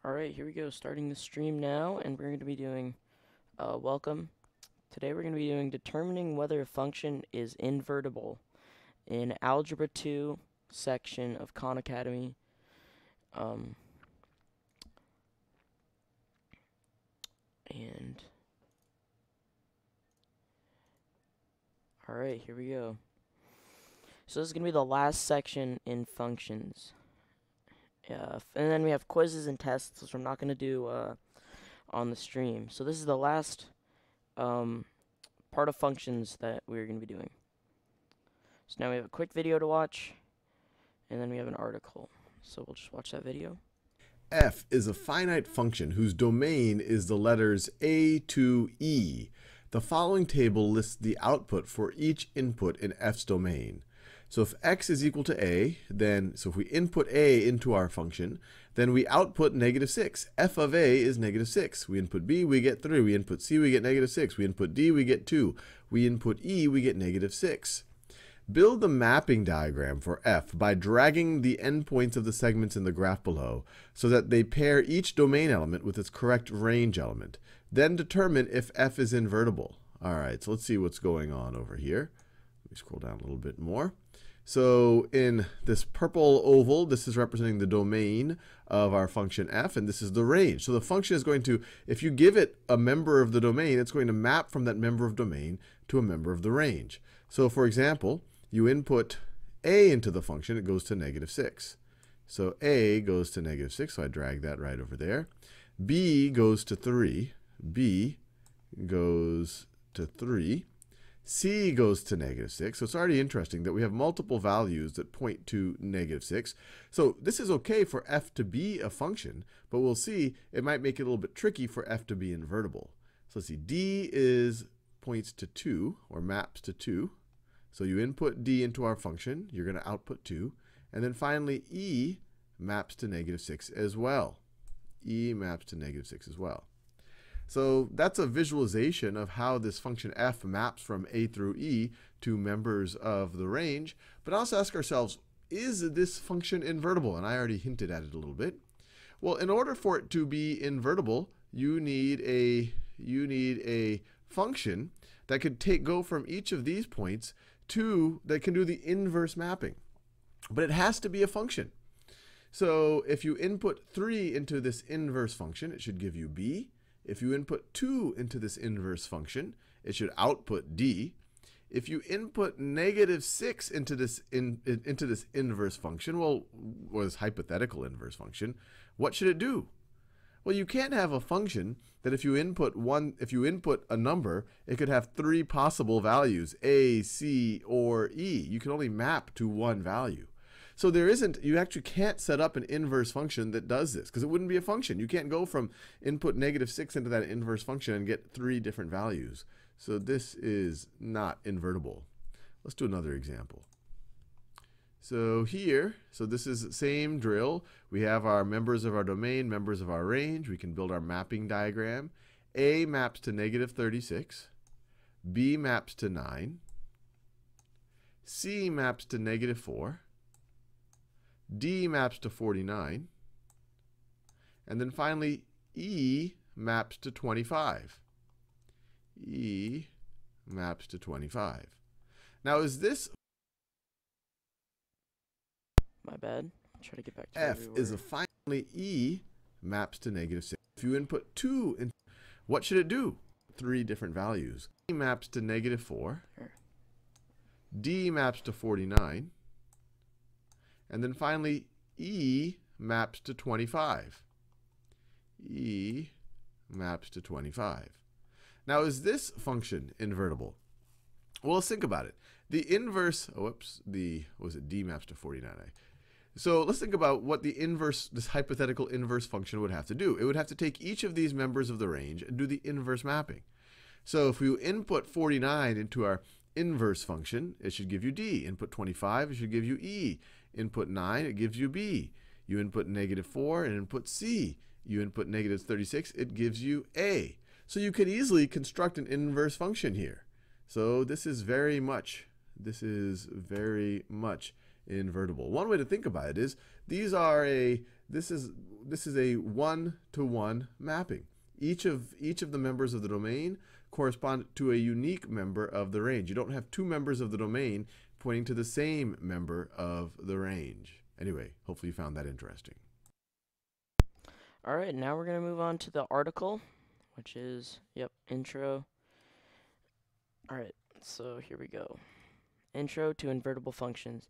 Alright, here we go, starting the stream now, and we're going to be doing, welcome. Today we're going to be doing determining whether a function is invertible in Algebra 2 section of Khan Academy. Alright, here we go. So this is going to be the last section in functions. And then we have quizzes and tests, which I'm not going to do on the stream. So this is the last part of functions that we're going to be doing. So now we have a quick video to watch, and then we have an article. So we'll just watch that video. F is a finite function whose domain is the letters A to E. The following table lists the output for each input in F's domain. So if x is equal to a, so if we input a into our function, then we output -6. F of a is -6. We input b, we get 3. We input c, we get -6. We input d, we get 2. We input e, we get -6. Build the mapping diagram for f by dragging the endpoints of the segments in the graph below so that they pair each domain element with its correct range element. Then determine if f is invertible. All right, so let's see what's going on over here. Let me scroll down a little bit more. So in this purple oval, this is representing the domain of our function f, and this is the range. So the function is going to, if you give it a member of the domain, it's going to map from that member of domain to a member of the range. So for example, you input a into the function, it goes to -6. So a goes to -6, so I drag that right over there. B goes to 3. B goes to 3. C goes to -6. So it's already interesting that we have multiple values that point to -6. So this is okay for f to be a function, but we'll see it might make it a little bit tricky for f to be invertible. So let's see, D points to 2, or maps to 2. So you input D into our function, you're going to output 2. And then finally, E maps to -6 as well. E maps to -6 as well. So that's a visualization of how this function f maps from a through e to members of the range. But also ask ourselves, is this function invertible? And I already hinted at it a little bit. Well, in order for it to be invertible, you need a function that could go from each of these points that can do the inverse mapping. But it has to be a function. So if you input 3 into this inverse function, it should give you b. If you input 2 into this inverse function, it should output d. If you input -6 into this inverse function, or this hypothetical inverse function, what should it do? Well, you can't have a function that if you input a number, it could have 3 possible values, a, c, or e. You can only map to one value. So you actually can't set up an inverse function that does this, because it wouldn't be a function. You can't go from input -6 into that inverse function and get 3 different values. So this is not invertible. Let's do another example. So this is the same drill. We have our members of our domain, members of our range. We can build our mapping diagram. A maps to -36. B maps to 9. C maps to -4. D maps to 49. And then finally, E maps to 25. E maps to 25. Now, is this... My bad. I'll try to get back to F is finally E maps to -6. If you input 2, what should it do? 3 different values. E maps to -4. Here. D maps to 49. And then finally, E maps to 25. E maps to 25. Now, is this function invertible? Well, let's think about it. The inverse, D maps to 49. So let's think about what this hypothetical inverse function would have to do. It would have to take each of these members of the range and do the inverse mapping. So if you input 49 into our inverse function, it should give you D. Input 25, it should give you E. Input 9, it gives you B. You input -4 and input C. You input -36, it gives you A. So you could easily construct an inverse function here. So this is very much invertible. One way to think about it is these are This is a one-to-one mapping. Each of the members of the domain correspond to a unique member of the range. You don't have two members of the domain pointing to the same member of the range. Anyway, hopefully you found that interesting. All right, now we're going to move on to the article, which is, intro. All right, so here we go. Intro to invertible functions.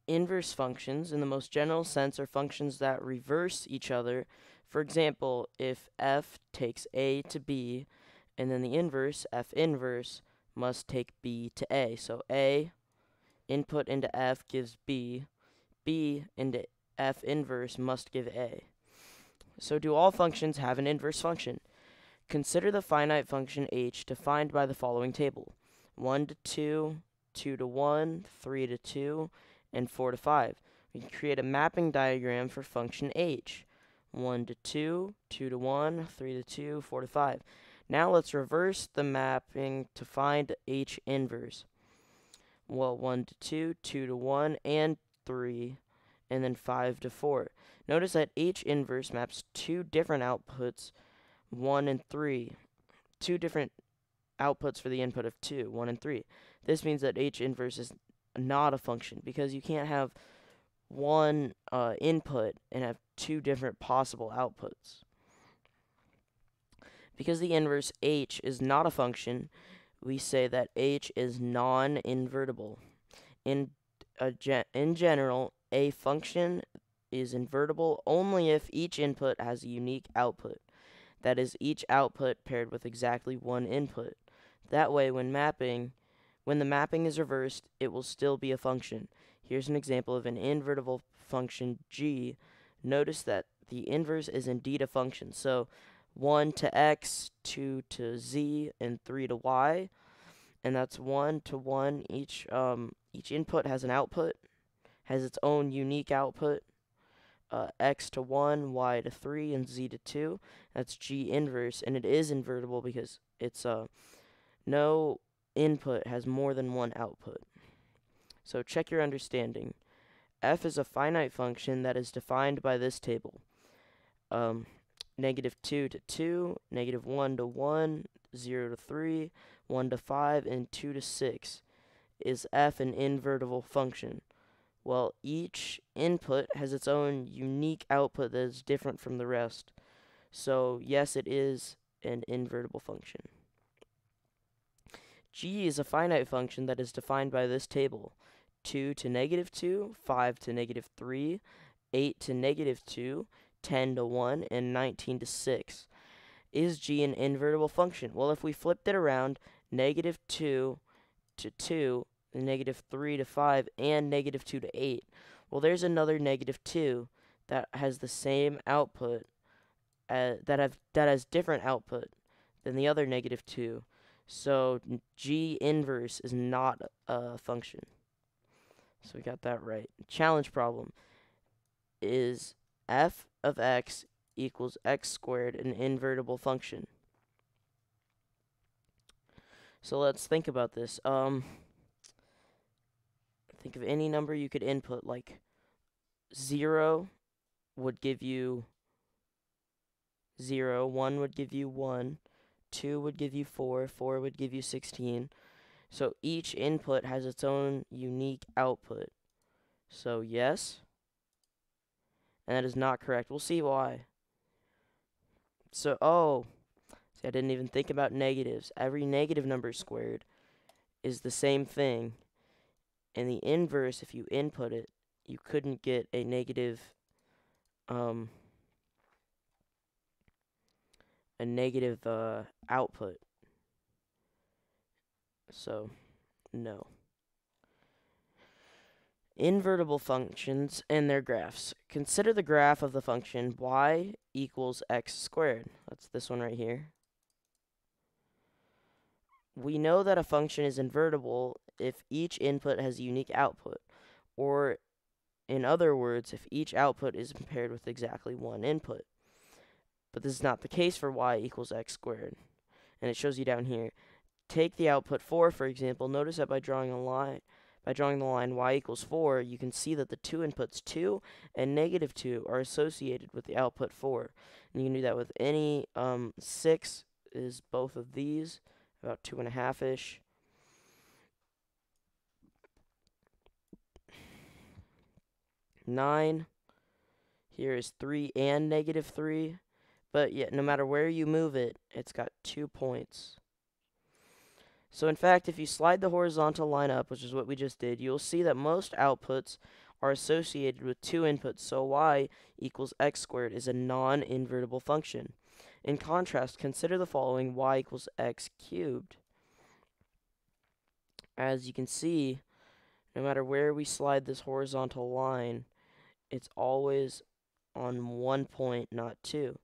Inverse functions, in the most general sense, are functions that reverse each other. For example, if f takes a to b, and then the inverse, f inverse, must take b to a. So a input into f gives b, b into f inverse must give a. So do all functions have an inverse function? Consider the finite function h defined by the following table: 1 to 2, 2 to 1, 3 to 2, and 4 to 5. We can create a mapping diagram for function h. 1 to 2, 2 to 1, 3 to 2, 4 to 5. Now let's reverse the mapping to find h inverse. Well, 1 to 2, 2 to 1, and 3, and then 5 to 4. Notice that h inverse maps two different outputs, 1 and 3. Two different outputs for the input of 2, 1 and 3. This means that h inverse is not a function, because you can't have one input and have two different possible outputs. Because the inverse h is not a function, we say that h is non-invertible. In general, a function is invertible only if each input has a unique output. That is, each output paired with exactly one input. That way, when the mapping is reversed, it will still be a function. Here's an example of an invertible function g. Notice that the inverse is indeed a function. So 1 to x, 2 to z, and 3 to y. And that's 1 to 1. Each input has an output, has its own unique output. X to 1, y to 3, and z to 2. That's g inverse, and it is invertible because it's no input has more than one output. So check your understanding. F is a finite function that is defined by this table. Negative 2 to 2, negative 1 to 1, 0 to 3, 1 to 5, and 2 to 6. Is f an invertible function? Well, each input has its own unique output that is different from the rest. So, yes, it is an invertible function. G is a finite function that is defined by this table: 2 to negative 2, 5 to negative 3, 8 to negative 2, 10 to 1, and 19 to 6. Is G an invertible function? Well, if we flipped it around, negative 2 to 2, negative 3 to 5, and negative 2 to 8. Well, there's another negative 2 that has the same output, that has different output than the other negative 2. So G inverse is not a function. So we got that right. Challenge problem: is f of x equals x squared an invertible function? So let's think about this. Think of any number you could input, like 0 would give you 0, 1 would give you 1, 2 would give you 4, 4 would give you 16. So each input has its own unique output. So yes, and that is not correct. We'll see why. So, see, I didn't even think about negatives. Every negative number squared is the same thing. And the inverse, if you input it, you couldn't get a negative output. So, no. Invertible functions and their graphs. Consider the graph of the function y equals x squared. That's this one right here. We know that a function is invertible if each input has a unique output, or in other words, if each output is paired with exactly one input. But this is not the case for y equals x squared, and it shows you down here. Take the output 4, for example. Notice that by drawing a line, by drawing the line y equals 4, you can see that the two inputs 2 and negative 2 are associated with the output 4. And you can do that with any 6 is both of these, about 2.5-ish. 9, here is 3 and negative 3. But yet, no matter where you move it, it's got 2 points. So in fact, if you slide the horizontal line up, which is what we just did, you'll see that most outputs are associated with 2 inputs, so y equals x squared is a non-invertible function. In contrast, consider the following: y equals x cubed. As you can see, no matter where we slide this horizontal line, it's always on 1 point, not 2.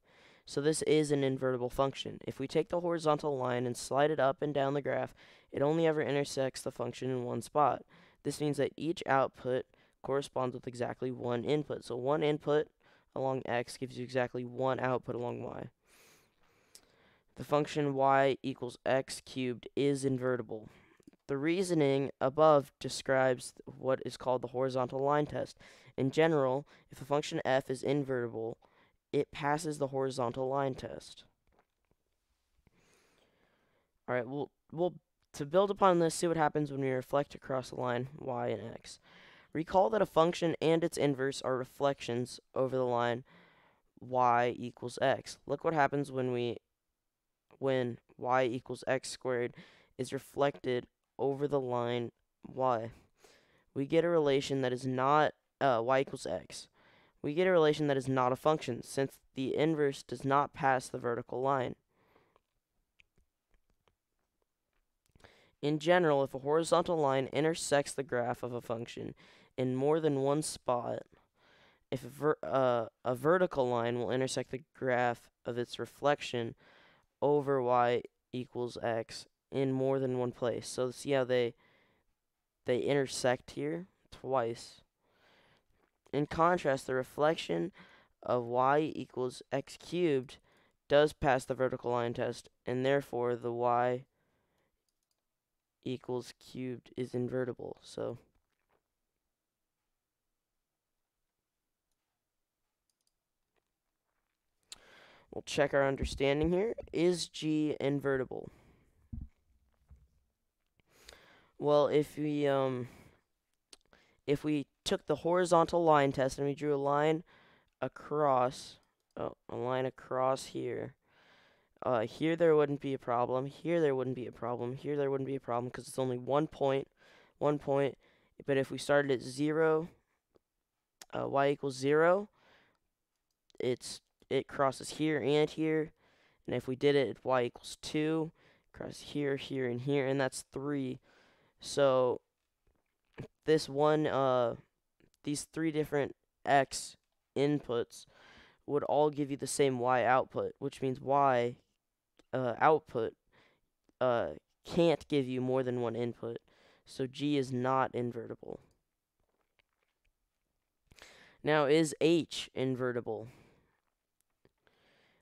So this is an invertible function. If we take the horizontal line and slide it up and down the graph, it only ever intersects the function in one spot. This means that each output corresponds with exactly one input. So one input along x gives you exactly one output along y. The function y equals x cubed is invertible. The reasoning above describes what is called the horizontal line test. In general, if a function f is invertible, it passes the horizontal line test. All right, we'll to build upon this, see what happens when we reflect across the line y and x. Recall that a function and its inverse are reflections over the line y equals x. Look what happens when y equals x squared is reflected over the line y. We get a relation that is not y equals x. We get a relation that is not a function, since the inverse does not pass the vertical line. In general, if a horizontal line intersects the graph of a function in more than one spot, if a vertical line will intersect the graph of its reflection over y equals x in more than one place. So see how they intersect here twice. In contrast, the reflection of y equals x cubed does pass the vertical line test, and therefore the y equals cubed is invertible. So we'll check our understanding here. Is G invertible? Well, if we took the horizontal line test and we drew a line across, here. Here there wouldn't be a problem. Here there wouldn't be a problem. Here there wouldn't be a problem because it's only 1 point, 1 point. But if we started at 0, y equals 0, it crosses here and here. And if we did it at y equals 2, cross here, here, and here, and that's 3. So this these 3 different x inputs would all give you the same y output, which means y output can't give you more than one input. So G is not invertible. Now, is H invertible?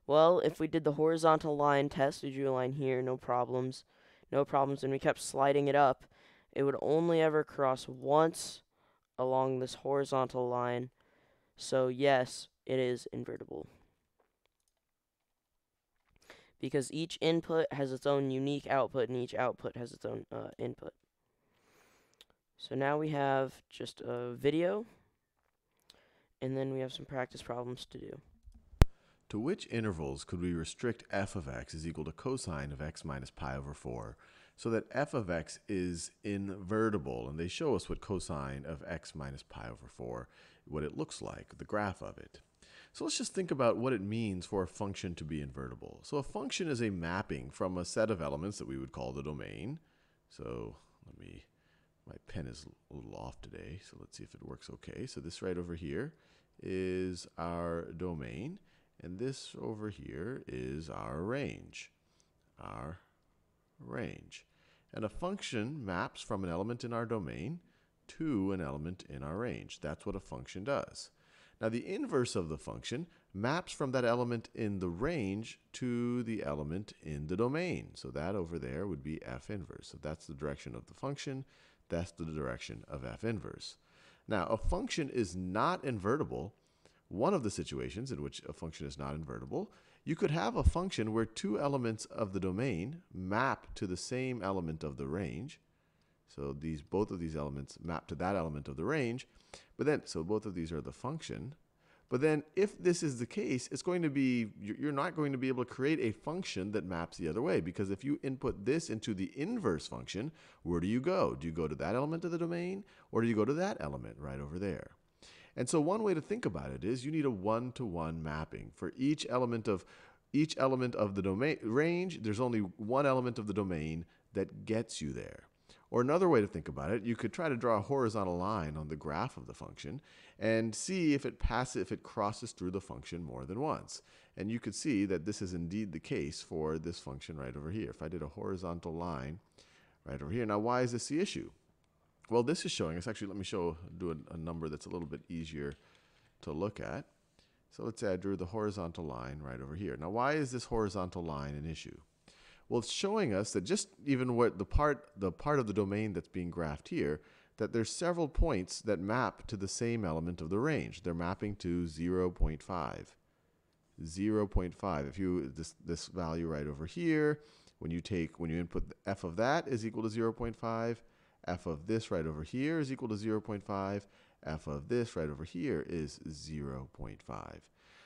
Well, if we did the horizontal line test, we drew a line here, no problems, and we kept sliding it up, it would only ever cross once along this horizontal line. So yes, it is invertible. Because each input has its own unique output, and each output has its own input. So now we have just a video, and then we have some practice problems to do. To which intervals could we restrict f of x is equal to cosine of x minus pi over 4 so that f of x is invertible? And they show us what cosine of x minus pi over 4, what it looks like, the graph of it. So let's just think about what it means for a function to be invertible. So a function is a mapping from a set of elements that we would call the domain. So my pen is a little off today, so let's see if it works okay. So this right over here is our domain, and this over here is our range. And a function maps from an element in our domain to an element in our range. That's what a function does. Now the inverse of the function maps from that element in the range to the element in the domain. So that over there would be f inverse. So that's the direction of the function. that's the direction of f inverse. Now, a function is not invertible. One of the situations in which a function is not invertible, you could have a function where two elements of the domain map to the same element of the range. So both of these elements map to that element of the range. But then, so both of these are the function. But then if this is the case, it's going to be, you're not going to be able to create a function that maps the other way. Because if you input this into the inverse function, where do you go? Do you go to that element of the domain? Or do you go to that element right over there? And so one way to think about it is you need a one-to-one mapping. For each element of the domain range, there's only one element of the domain that gets you there. Or another way to think about it, you could try to draw a horizontal line on the graph of the function and see if it crosses through the function more than once. And you could see that this is indeed the case for this function right over here. If I did a horizontal line right over here. Now, why is this the issue? Well, this is showing us, actually, let me do a number that's a little bit easier to look at. So let's say I drew the horizontal line right over here. Now, why is this horizontal line an issue? Well, it's showing us that just even what the part of the domain that's being graphed here, that there's several points that map to the same element of the range. They're mapping to 0.5. 0.5. If you this value right over here, when you input f of that is equal to 0.5, f of this right over here is equal to 0.5, f of this right over here is 0.5.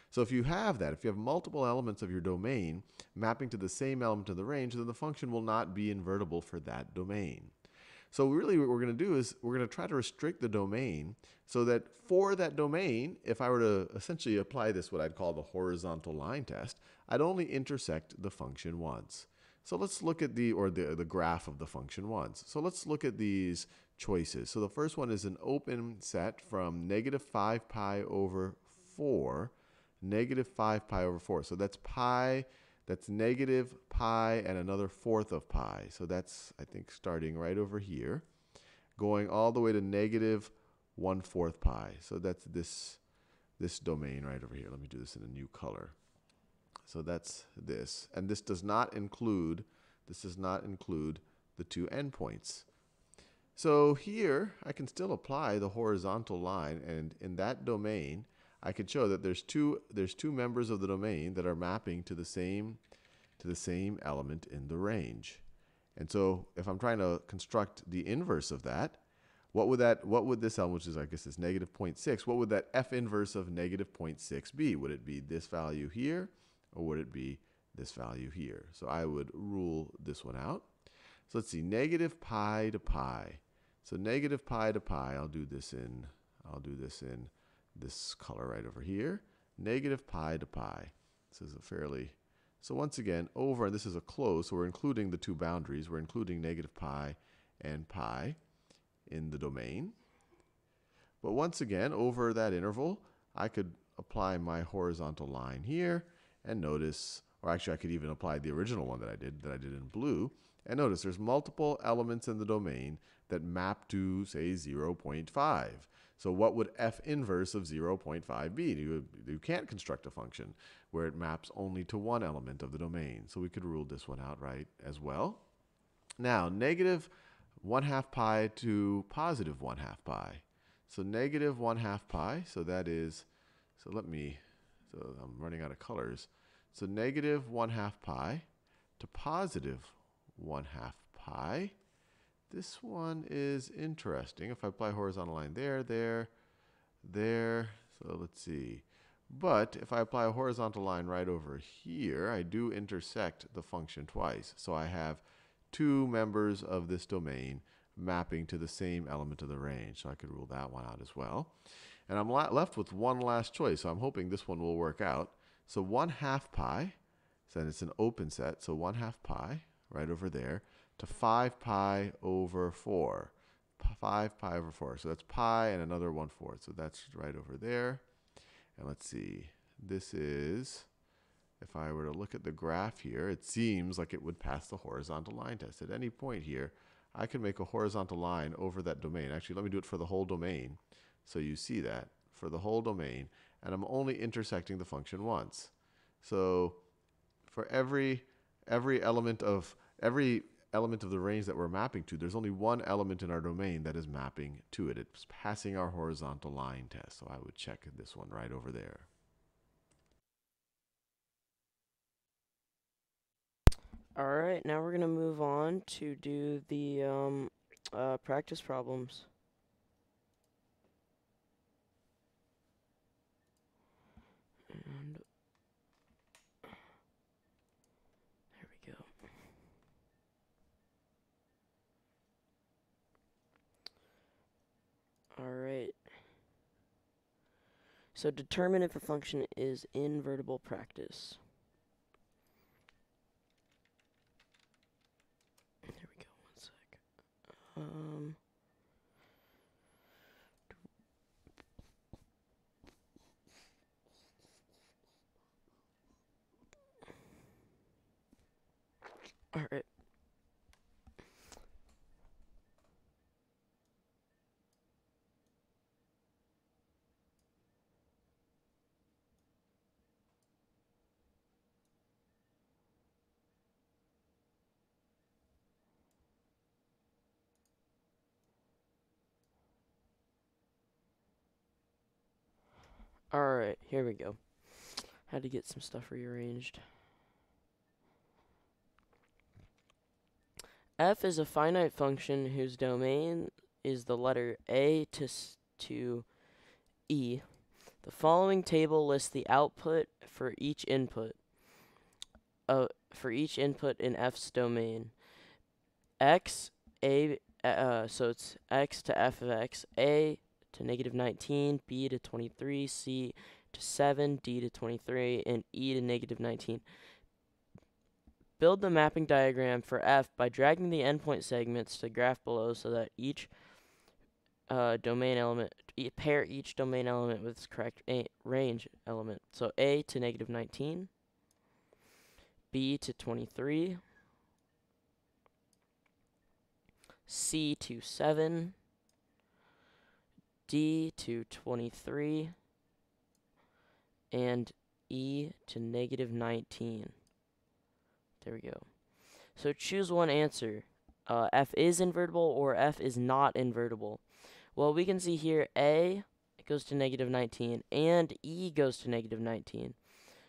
So if you have that, if you have multiple elements of your domain mapping to the same element of the range, then the function will not be invertible for that domain. So really what we're going to do is we're going to try to restrict the domain so that for that domain, if I were to essentially apply this, what I'd call the horizontal line test, I'd only intersect the function once. So let's look at the graph of the function once. So let's look at these choices. So the first one is an open set from negative 5 pi over 4, negative 5 pi over 4. So that's pi, that's negative pi and another fourth of pi. So that's, I think, starting right over here, going all the way to negative 1/4 pi. So that's this domain right over here. Let me do this in a new color. So that's this. And this does not include the two endpoints. So here, I can still apply the horizontal line, and in that domain, I could show that there's two members of the domain that are mapping to the same element in the range. And so if I'm trying to construct the inverse of that, what would this element, which is, I guess, is negative 0.6, what would that f inverse of negative 0.6 be? Would it be this value here, or would it be this value here? So I would rule this one out. So let's see, negative pi to pi. So negative pi to pi, I'll do this in this color right over here. Negative pi to pi. This is a fairly, so once again, over, and this is a close, so we're including the two boundaries. We're including negative pi and pi in the domain. But once again, over that interval, I could apply my horizontal line here, and notice, or actually I could even apply the original one that I did in blue, and notice there's multiple elements in the domain that map to, say, 0.5. So what would f inverse of 0.5 be? You can't construct a function where it maps only to one element of the domain. So we could rule this one out right as well. Now, negative 1/2 pi to positive 1/2 pi. So negative 1/2 pi, so that is, so I'm running out of colors. So negative 1/2 pi to positive 1/2 pi. This one is interesting. If I apply horizontal line there, so let's see. But if I apply a horizontal line right over here, I do intersect the function twice. So I have two members of this domain mapping to the same element of the range. So I could rule that one out as well. And I'm left with one last choice. So I'm hoping this one will work out. So 1/2 pi, so then it's an open set. So 1/2 pi right over there to 5 pi over 4. 5 pi over 4. So that's pi and another 1/4. So that's right over there. And let's see. This is, if I were to look at the graph here, it seems like it would pass the horizontal line test. At any point here, I can make a horizontal line over that domain. Actually, let me do it for the whole domain. So you see that for the whole domain. And I'm only intersecting the function once. So for every element element of the range that we're mapping to, there's only one element in our domain that is mapping to it. It's passing our horizontal line test. So I would check this one right over there. Alright, now we're going to move on to do the practice problems. And there we go. Alright. So determine if a function is invertible practice. There we go, one sec. Alright. Alright, here we go. Had to get some stuff rearranged. F is a finite function whose domain is the letter A to E. The following table lists the output for each input in F's domain. X, A, so it's X to F of X, A to negative 19, B to 23, C to 7, D to 23, and E to negative 19. Build the mapping diagram for F by dragging the endpoint segments to the graph below so that each domain element, pair each domain element with its correct range element. So A to negative 19, B to 23, C to 7, D to 23, and E to negative 19. There we go. So choose one answer. F is invertible or F is not invertible. Well, we can see here A goes to negative 19 and E goes to negative 19.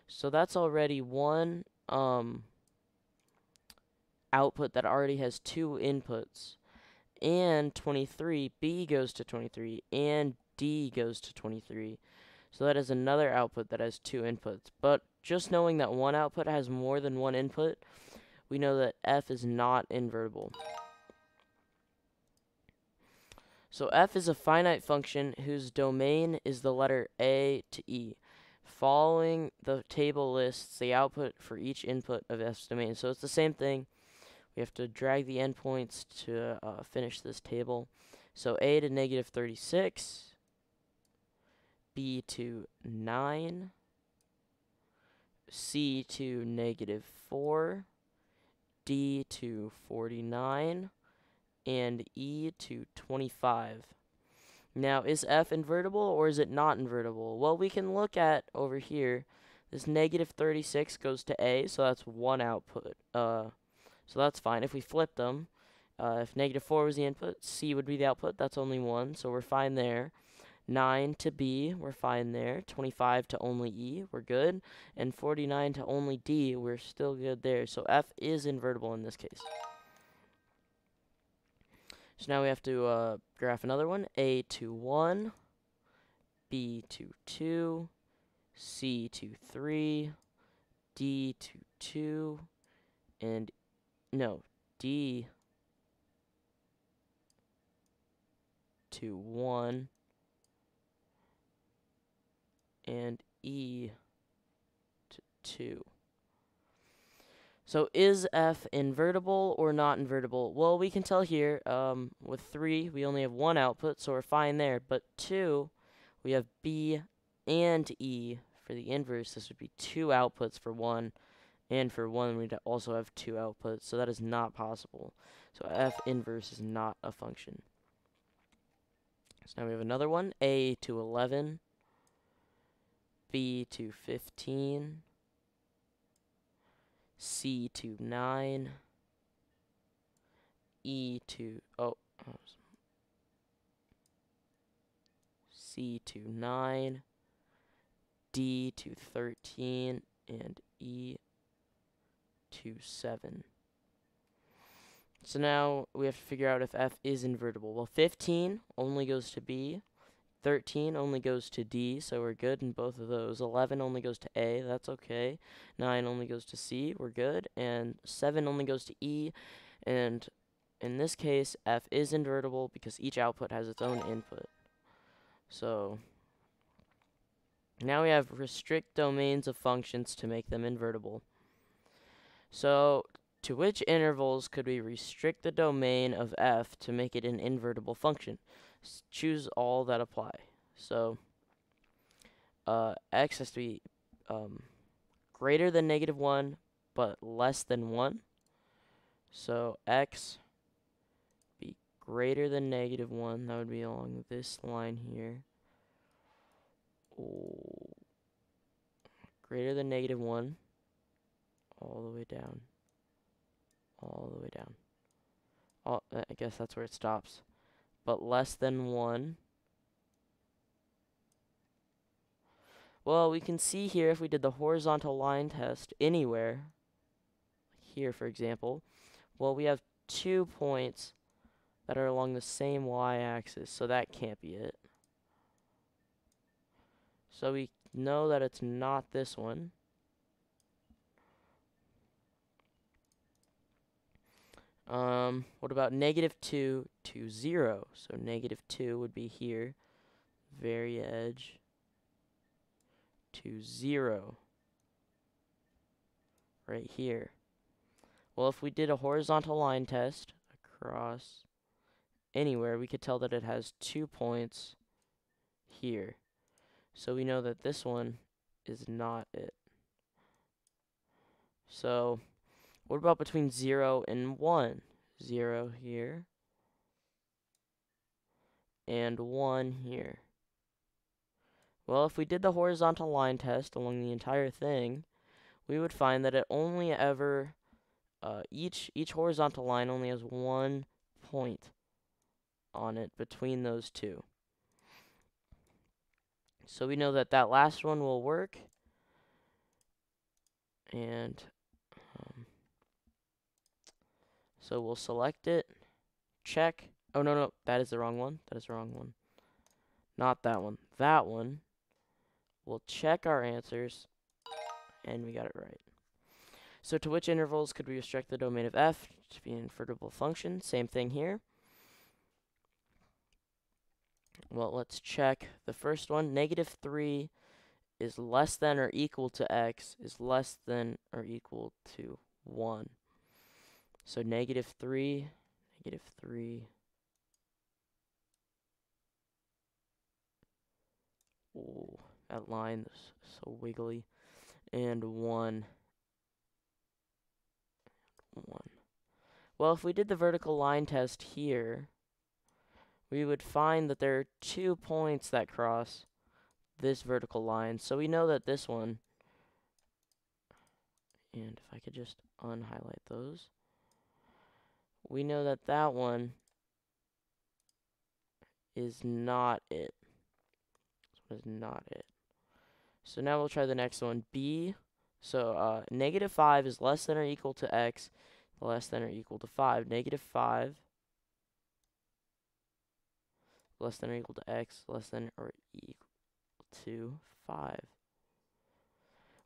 So that's already one output that already has two inputs. And 23, B goes to 23 and D goes to 23. So that is another output that has two inputs. But just knowing that one output has more than one input, we know that F is not invertible. So F is a finite function whose domain is the letter A to E. Following the table lists the output for each input of F's domain. So it's the same thing. We have to drag the endpoints to finish this table. So A to negative 36, B to 9, C to negative 4, D to 49, and E to 25. Now, is F invertible or is it not invertible? Well, we can look at over here. This negative 36 goes to A, so that's one output. So that's fine. If we flip them, if negative 4 was the input, C would be the output. That's only one, so we're fine there. 9 to B, we're fine there. 25 to only E, we're good. And 49 to only D, we're still good there. So F is invertible in this case. So now we have to graph another one. A to 1, B to 2, C to 3, D to 2, and no, D to 1, and E to 2. So is F invertible or not invertible? Well, we can tell here, with 3, we only have one output, so we're fine there. But 2, we have B and E for the inverse. This would be 2 outputs for 1, and for 1, we'd also have 2 outputs, so that is not possible. So F inverse is not a function. So now we have another one, A to 11, B to 15, C to 9, E to, C to 9, D to 13, and E to 7. So now we have to figure out if F is invertible. Well, 15 only goes to B. 13 only goes to D, so we're good in both of those. 11 only goes to A, that's okay. 9 only goes to C, we're good. And 7 only goes to E, and in this case, F is invertible because each output has its own input. So now we have restrict domains of functions to make them invertible. So to which intervals could we restrict the domain of F to make it an invertible function? Choose all that apply. So x has to be greater than -1 but less than 1. So x be greater than -1. That would be along this line here. Oh, greater than -1 all the way down. All the way down. I guess that's where it stops. But less than 1. Well, we can see here if we did the horizontal line test anywhere, here for example, well, we have 2 points that are along the same y-axis, so that can't be it. So we know that it's not this one. What about -2 to 0? So -2 would be here, very edge, to 0, right here. Well, if we did a horizontal line test across anywhere, we could tell that it has 2 points here. So we know that this one is not it. So what about between 0 and 1? 0 here and 1 here. Well, if we did the horizontal line test along the entire thing, we would find that it only ever, each horizontal line only has 1 point on it between those two. So we know that that last one will work. And so we'll select it, check. Oh, no, that is the wrong one. That is the wrong one. Not that one. That one. We'll check our answers, and we got it right. So to which intervals could we restrict the domain of F to be an invertible function? Same thing here. Well, let's check the first one. -3 is less than or equal to x is less than or equal to 1. So -3, -3. Ooh, that line is so wiggly. And 1. Well, if we did the vertical line test here, we would find that there are 2 points that cross this vertical line. So we know that this one, and if I could just unhighlight those, we know that that one is not it. This one is not it. So now we'll try the next one, B. So -5 is less than or equal to x, less than or equal to 5. -5 less than or equal to x, less than or equal to 5.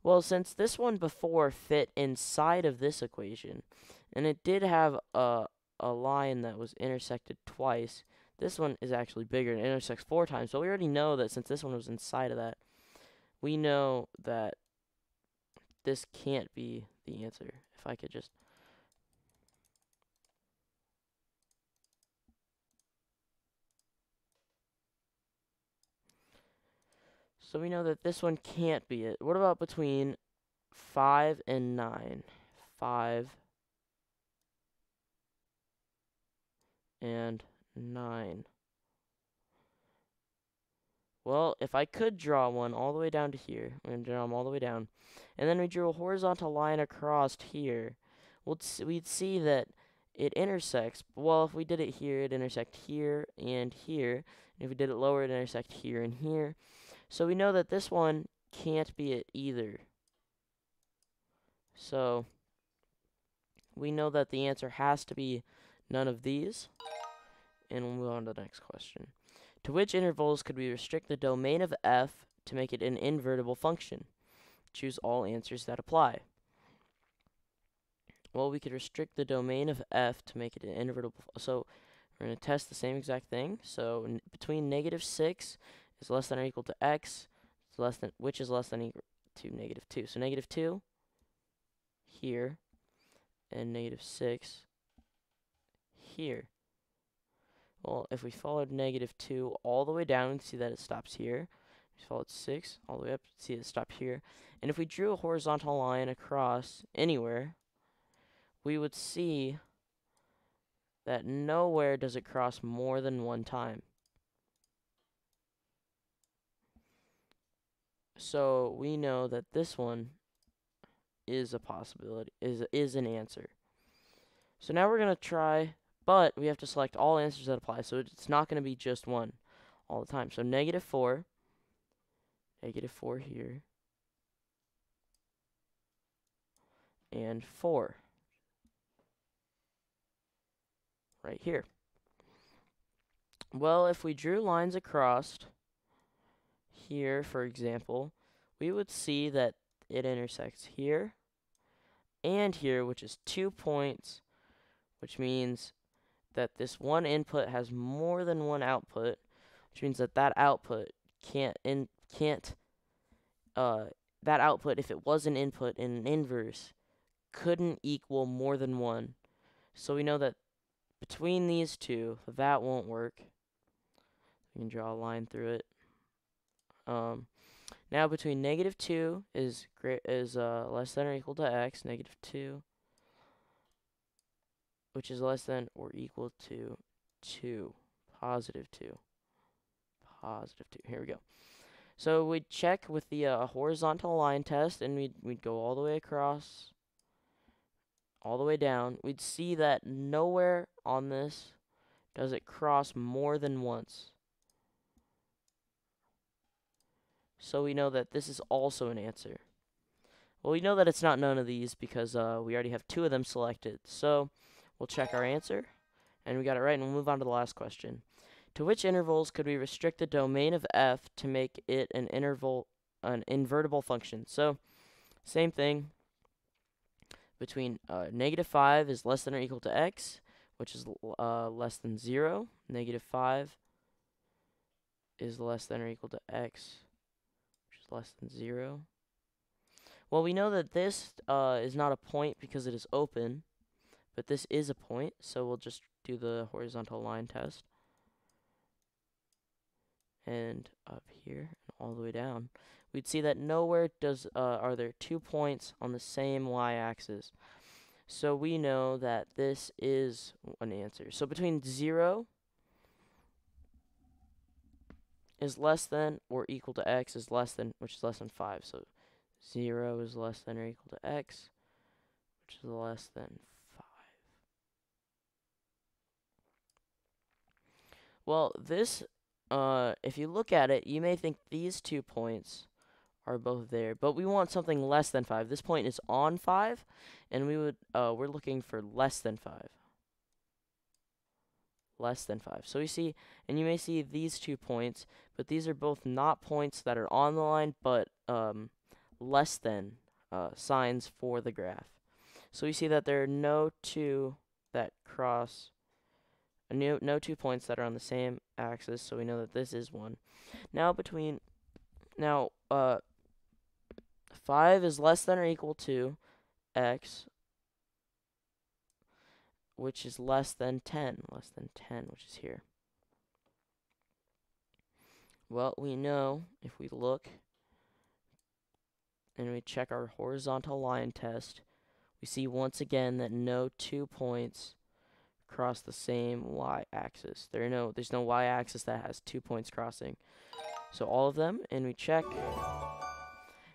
Well, since this one before fit inside of this equation, and it did have a line that was intersected twice, this one is actually bigger and intersects 4 times. So we already know that since this one was inside of that, we know that this can't be the answer. If I could just... So we know that this one can't be it. What about between 5 and 9? 5 and 9. Well, if I could draw one all the way down to here, I'm going to draw them all the way down, and then we drew a horizontal line across here, we'd see that it intersects. Well, if we did it here, it intersect here and here. And if we did it lower, it intersect here and here. So we know that this one can't be it either. So we know that the answer has to be none of these. And we'll move on to the next question. To which intervals could we restrict the domain of f to make it an invertible function? Choose all answers that apply. Well, we could restrict the domain of f to make it an invertible. So we're going to test the same exact thing. So between -6 is less than or equal to x, is less than, which is less than or equal to -2. So -2 here and -6 here. Well, if we followed -2 all the way down, we can see that it stops here. If we followed 6 all the way up, see it stop here. And if we drew a horizontal line across anywhere, we would see that nowhere does it cross more than one time. So we know that this one is a possibility, is an answer. So now we're going to try, but we have to select all answers that apply. So it's not going to be just one all the time. So -4 here, and 4 right here. Well, if we drew lines across here, for example, we would see that it intersects here and here, which is 2 points, which means that this one input has more than one output, which means that that output that output, if it was an input in an inverse, couldn't equal more than one. So we know that between these two, that won't work. We can draw a line through it. Now between -2 is less than or equal to x, -2, which is less than or equal to 2, positive 2. Here we go. So we'd check with the horizontal line test, and we'd go all the way across, all the way down. We'd see that nowhere on this does it cross more than once. So we know that this is also an answer. Well, we know that it's not none of these because we already have 2 of them selected. So we'll check our answer, and we got it right, and we'll move on to the last question. To which intervals could we restrict the domain of f to make it an invertible function? So same thing. Between -5 is less than or equal to x, which is less than 0. -5 is less than or equal to x, which is less than 0. Well, we know that this is not a point because it is open, but this is a point, so we'll just do the horizontal line test. And up here and all the way down, we'd see that nowhere are there 2 points on the same y-axis. So we know that this is an answer. So between 0 is less than or equal to x is less than, which is less than 5. So 0 is less than or equal to x, which is less than 5. Well, this, if you look at it, you may think these 2 points are both there, but we want something less than 5. This point is on 5, and we're looking for less than 5. Less than 5. So we see, and you may see these 2 points, but these are both not points that are on the line, but less than signs for the graph. So we see that there are no 2 that cross, no 2 points that are on the same axis, so we know that this is one. Now 5 is less than or equal to x, which is less than 10, which is here. Well, we know if we look and we check our horizontal line test, we see once again that no 2 points cross the same y-axis. There's no y-axis that has 2 points crossing. So all of them, and we check,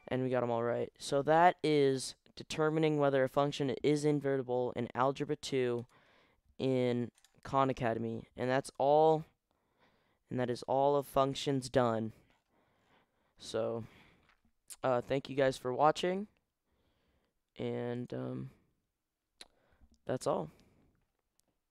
and we got them all right. So that is determining whether a function is invertible in Algebra 2 in Khan Academy. And that's all, and that is all of functions done. So, thank you guys for watching, and that's all.